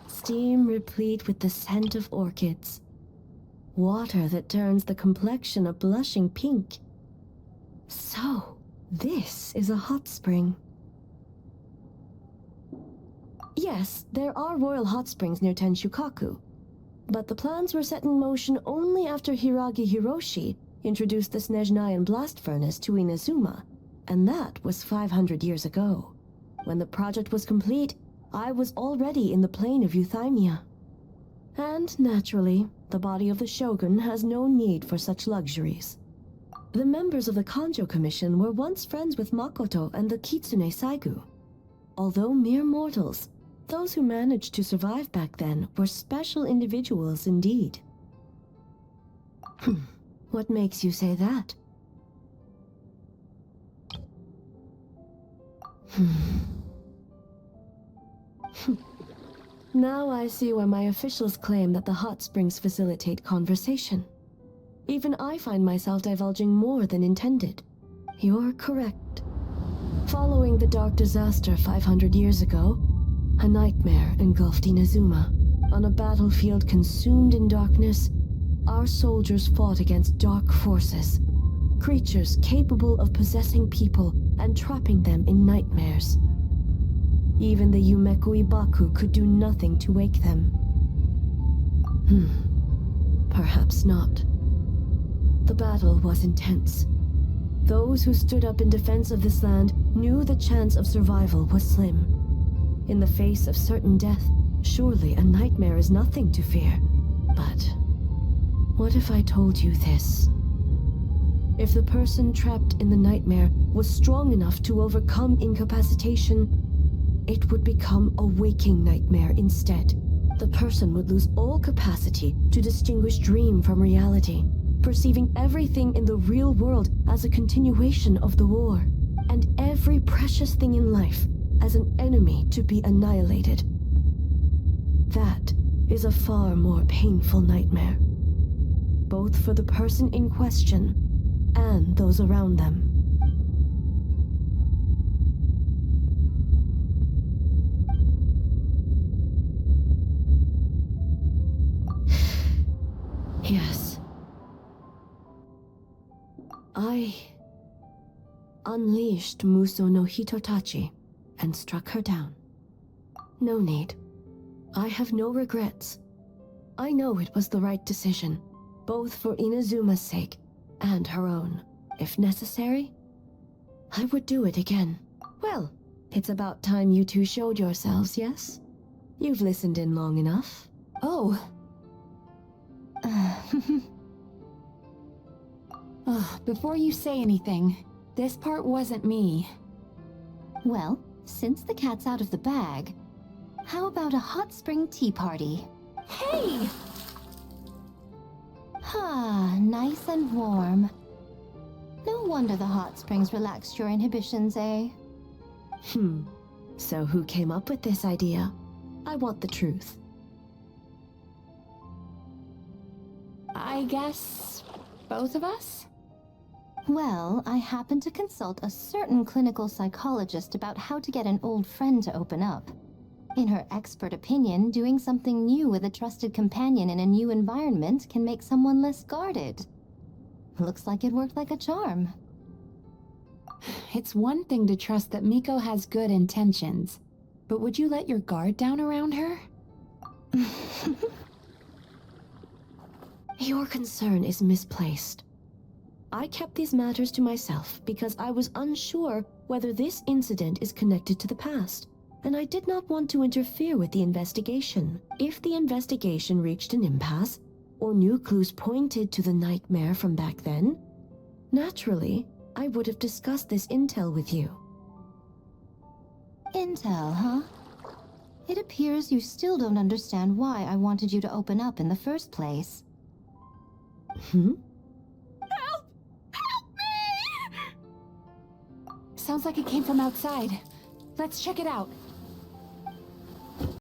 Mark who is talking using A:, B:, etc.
A: Steam replete with the scent of orchids. Water that turns the complexion a blushing pink. So, this is a hot spring. Yes, there are royal hot springs near Tenshukaku, but the plans were set in motion only after Hiragi Hiroshi introduced the Snezhnayan blast furnace to Inazuma, and that was 500 years ago. When the project was complete, I was already in the plain of Euthymia. And naturally, the body of the shogun has no need for such luxuries. The members of the Kanjo Commission were once friends with Makoto and the Kitsune Saigu. Although mere mortals, those who managed to survive back then were special individuals indeed. What makes you say that? Now I see why my officials claim that the hot springs facilitate conversation. Even I find myself divulging more than intended. You're correct. Following the dark disaster 500 years ago, a nightmare engulfed Inazuma. On a battlefield consumed in darkness, our soldiers fought against dark forces, creatures capable of possessing people and trapping them in nightmares. Even the Yumeku Ibaku could do nothing to wake them. Perhaps not. The battle was intense. Those who stood up in defense of this land knew the chance of survival was slim. In the face of certain death, surely a nightmare is nothing to fear. But what if I told you this? If the person trapped in the nightmare was strong enough to overcome incapacitation, it would become a waking nightmare instead. The person would lose all capacity to distinguish dream from reality, perceiving everything in the real world as a continuation of the war, and every precious thing in life as an enemy to be annihilated. That is a far more painful nightmare, both for the person in question and those around them. Yes. I unleashed Muso no Hitotachi and struck her down. No need. I have no regrets. I know it was the right decision, both for Inazuma's sake and her own. If necessary, I would do it again. Well, it's about time you two showed yourselves, yes? You've listened in long enough.
B: Oh. Before you say anything, this part wasn't me.
C: Well, since the cat's out of the bag, how about a hot spring tea party?
B: Hey!
C: Nice and warm. No wonder the hot springs relaxed your inhibitions, eh?
A: So who came up with this idea? I want the truth.
B: I guess both of us?
C: Well, I happened to consult a certain clinical psychologist about how to get an old friend to open up. In her expert opinion, doing something new with a trusted companion in a new environment can make someone less guarded. Looks like it worked like a charm.
B: It's one thing to trust that Miko has good intentions, but would you let your guard down around her?
A: Your concern is misplaced. I kept these matters to myself because I was unsure whether this incident is connected to the past, and I did not want to interfere with the investigation. If the investigation reached an impasse, or new clues pointed to the nightmare from back then, naturally, I would have discussed this intel with you.
C: Intel, huh? It appears you still don't understand why I wanted you to open up in the first place.
B: Help! Help me! Sounds like it came from outside. Let's check it out.